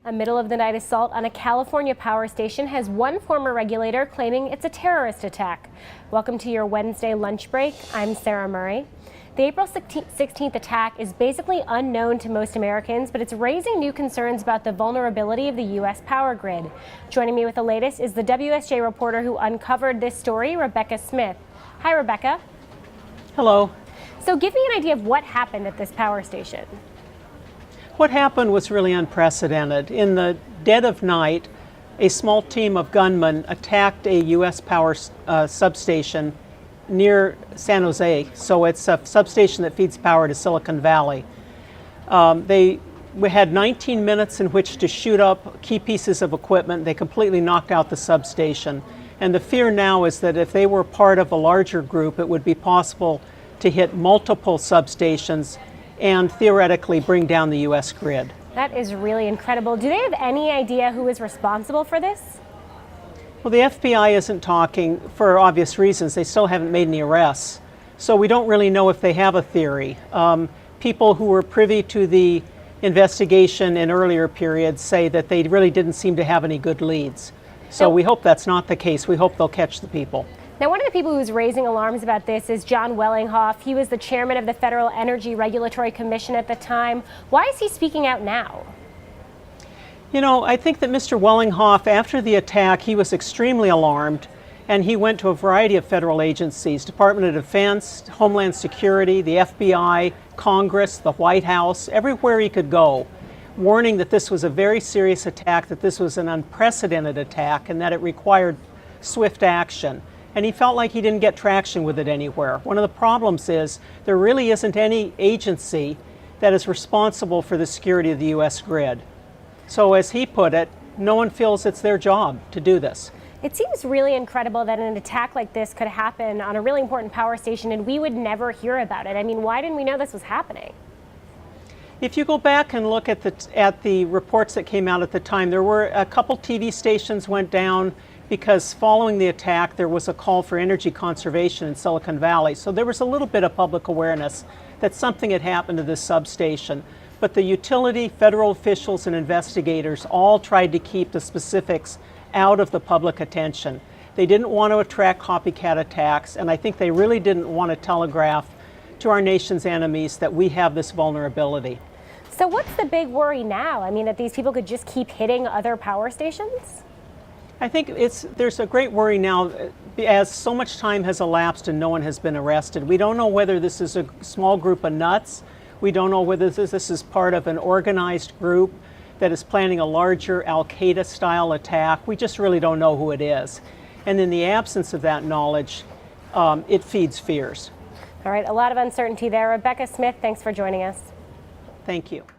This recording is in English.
A middle-of-the-night assault on a California power station has one former regulator claiming it's a terrorist attack. Welcome to your Wednesday lunch break. I'm Sarah Murray. The April 16th attack is basically unknown to most Americans, but it's raising new concerns about the vulnerability of the U.S. power grid. Joining me with the latest is the WSJ reporter who uncovered this story, Rebecca Smith. Hi, Rebecca. Hello. So give me an idea of what happened at this power station. What happened was really unprecedented. In the dead of night, a small team of gunmen attacked a U.S. power substation near San Jose. So it's a substation that feeds power to Silicon Valley. We had 19 minutes in which to shoot up key pieces of equipment. They completely knocked out the substation. And the fear now is that if they were part of a larger group, it would be possible to hit multiple substations and theoretically bring down the U.S. grid. That is really incredible. Do they have any idea who is responsible for this? Well, the FBI isn't talking for obvious reasons. They still haven't made any arrests. So we don't really know if they have a theory. People who were privy to the investigation in earlier periods say that they really didn't seem to have any good leads. So we hope that's not the case. We hope they'll catch the people. Now, one of the people who's raising alarms about this is John Wellinghoff. He was the chairman of the Federal Energy Regulatory Commission at the time. Why is he speaking out now? You know, I think that Mr. Wellinghoff, after the attack, he was extremely alarmed, and he went to a variety of federal agencies, Department of Defense, Homeland Security, the FBI, Congress, the White House, everywhere he could go, warning that this was a very serious attack, that this was an unprecedented attack, and that it required swift action. And he felt like he didn't get traction with it anywhere. One of the problems is there really isn't any agency that is responsible for the security of the U.S. grid. So as he put it, no one feels it's their job to do this. It seems really incredible that an attack like this could happen on a really important power station and we would never hear about it. I mean, why didn't we know this was happening? If you go back and look at the reports that came out at the time, there were a couple TV stations went down because following the attack, there was a call for energy conservation in Silicon Valley. So there was a little bit of public awareness that something had happened to this substation. But the utility, federal officials, and investigators all tried to keep the specifics out of the public attention. They didn't want to attract copycat attacks, and I think they really didn't want to telegraph to our nation's enemies that we have this vulnerability. So what's the big worry now? I mean, that these people could just keep hitting other power stations? I think there's a great worry now as so much time has elapsed and no one has been arrested. We don't know whether this is a small group of nuts. We don't know whether this is part of an organized group that is planning a larger Al-Qaeda style attack. We just really don't know who it is. And in the absence of that knowledge, it feeds fears. All right, a lot of uncertainty there. Rebecca Smith, thanks for joining us. Thank you.